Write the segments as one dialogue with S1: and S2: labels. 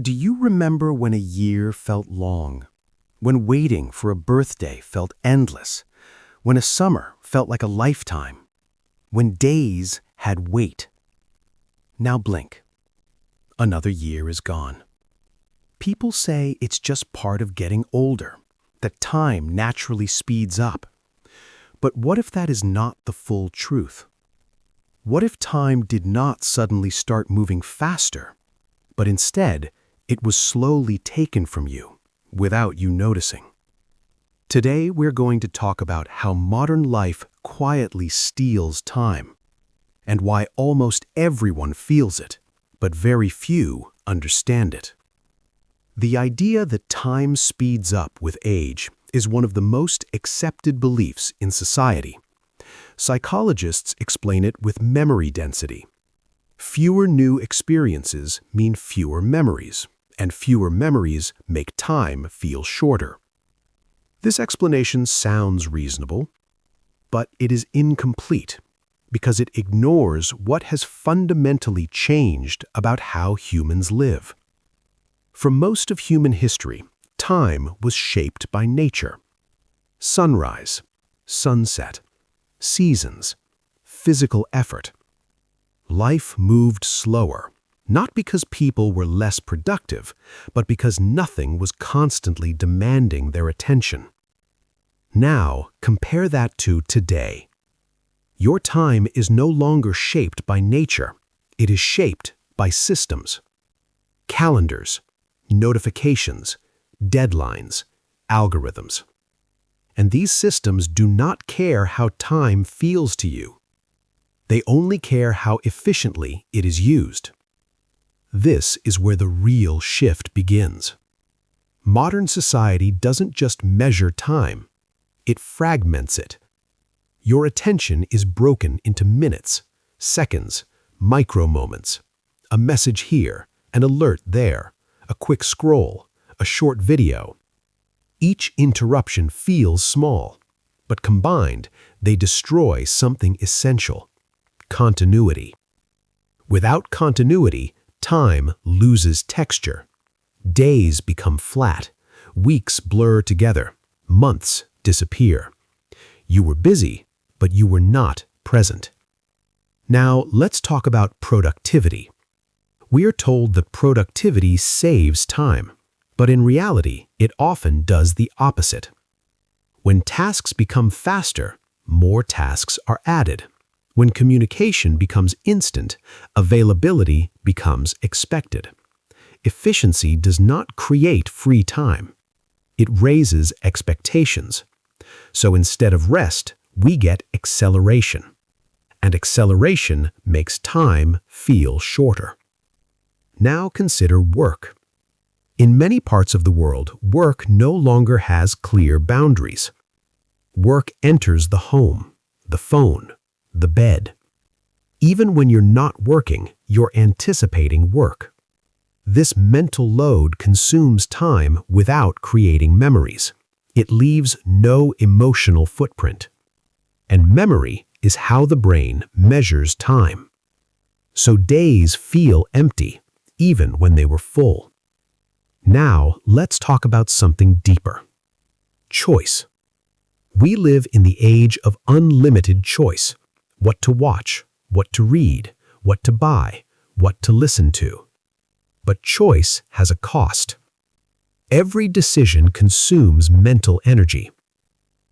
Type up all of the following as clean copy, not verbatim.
S1: Do you remember when a year felt long? When waiting for a birthday felt endless? When a summer felt like a lifetime? When days had weight? Now blink. Another year is gone. People say it's just part of getting older, that time naturally speeds up. But what if that is not the full truth? What if time did not suddenly start moving faster, but instead it was slowly taken from you without you noticing? Today we're going to talk about how modern life quietly steals time, and why almost everyone feels it, but very few understand it. The idea that time speeds up with age is one of the most accepted beliefs in society. Psychologists explain it with memory density. Fewer new experiences mean fewer memories, and fewer memories make time feel shorter. This explanation sounds reasonable, but it is incomplete because it ignores what has fundamentally changed about how humans live. For most of human history, time was shaped by nature. Sunrise, sunset, seasons, physical effort. Life moved slower, not because people were less productive, but because nothing was constantly demanding their attention. Now, compare that to today. Your time is no longer shaped by nature. It is shaped by systems. Calendars, notifications, deadlines, algorithms. And these systems do not care how time feels to you. They only care how efficiently it is used. This is where the real shift begins. Modern society doesn't just measure time, it fragments it. Your attention is broken into minutes, seconds, micro moments. A message here, an alert there, a quick scroll, a short video. Each interruption feels small, but combined, they destroy something essential: continuity. Without continuity, time loses texture. Days become flat, weeks blur together, months disappear. You were busy, but you were not present. Now, let's talk about productivity. We are told that productivity saves time, but in reality, it often does the opposite. When tasks become faster, more tasks are added. When communication becomes instant, availability becomes expected. Efficiency does not create free time. It raises expectations. So instead of rest, we get acceleration. And acceleration makes time feel shorter. Now consider work. In many parts of the world, work no longer has clear boundaries. Work enters the home, the phone, the bed. Even when you're not working, you're anticipating work. This mental load consumes time without creating memories. It leaves no emotional footprint. And memory is how the brain measures time. So days feel empty, even when they were full. Now, let's talk about something deeper. Choice. We live in the age of unlimited choice. What to watch, what to read, what to buy, what to listen to. But choice has a cost. Every decision consumes mental energy.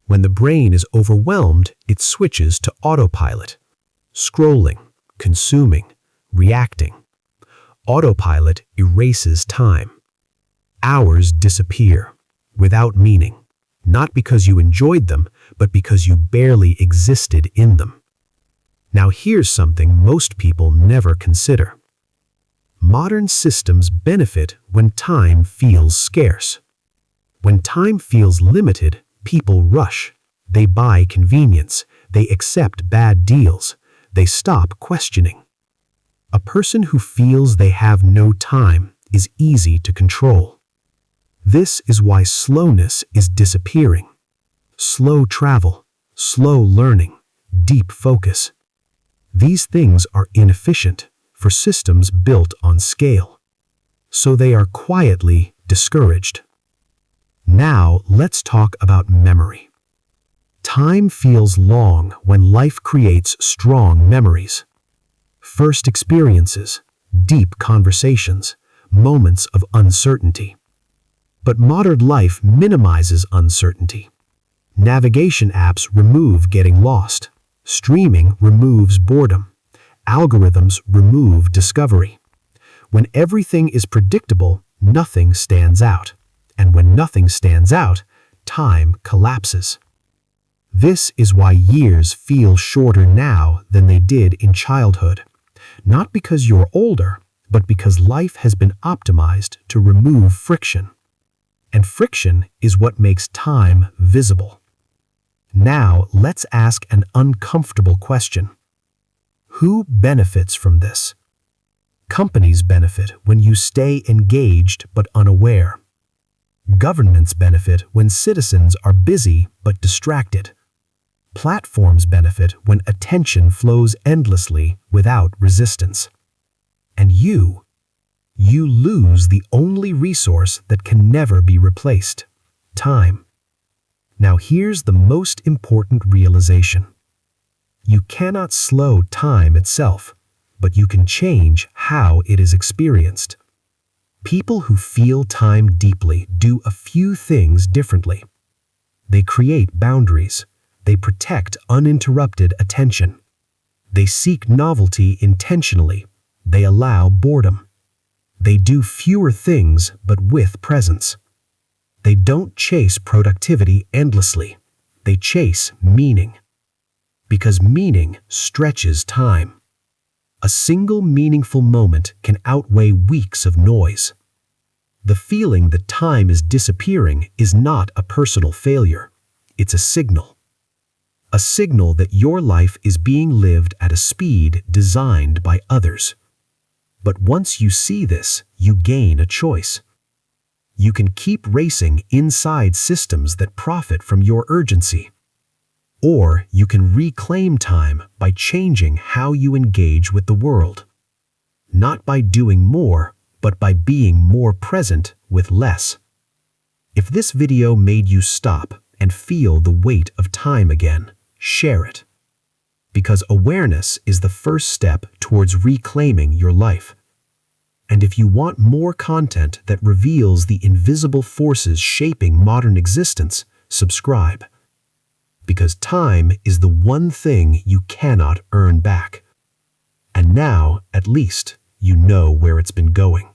S1: When the brain is overwhelmed, it switches to autopilot. Scrolling, consuming, reacting. Autopilot erases time. Hours disappear without meaning, not because you enjoyed them, but because you barely existed in them. Now here's something most people never consider. Modern systems benefit when time feels scarce. When time feels limited, people rush. They buy convenience. They accept bad deals. They stop questioning. A person who feels they have no time is easy to control. This is why slowness is disappearing. Slow travel, slow learning, deep focus. These things are inefficient for systems built on scale. so they are quietly discouraged. Now let's talk about memory. Time feels long when life creates strong memories. First experiences, deep conversations, moments of uncertainty. But modern life minimizes uncertainty. Navigation apps remove getting lost. Streaming removes boredom. Algorithms remove discovery. When everything is predictable, nothing stands out. And when nothing stands out, time collapses. This is why years feel shorter now than they did in childhood. Not because you're older, but because life has been optimized to remove friction. And friction is what makes time visible. Now let's ask an uncomfortable question. Who benefits from this? Companies benefit when you stay engaged but unaware. Governments benefit when citizens are busy but distracted. Platforms benefit when attention flows endlessly without resistance. And you lose the only resource that can never be replaced: time. Now here's the most important realization. You cannot slow time itself, but you can change how it is experienced. People who feel time deeply do a few things differently. They create boundaries. They protect uninterrupted attention. They seek novelty intentionally. They allow boredom. They do fewer things but with presence. They don't chase productivity endlessly. They chase meaning. Because meaning stretches time. A single meaningful moment can outweigh weeks of noise. The feeling that time is disappearing is not a personal failure. It's a signal. A signal that your life is being lived at a speed designed by others. But once you see this, you gain a choice. You can keep racing inside systems that profit from your urgency. Or you can reclaim time by changing how you engage with the world. Not by doing more, but by being more present with less. If this video made you stop and feel the weight of time again, share it. Because awareness is the first step towards reclaiming your life. And if you want more content that reveals the invisible forces shaping modern existence, subscribe. Because time is the one thing you cannot earn back. And now, at least, you know where it's been going.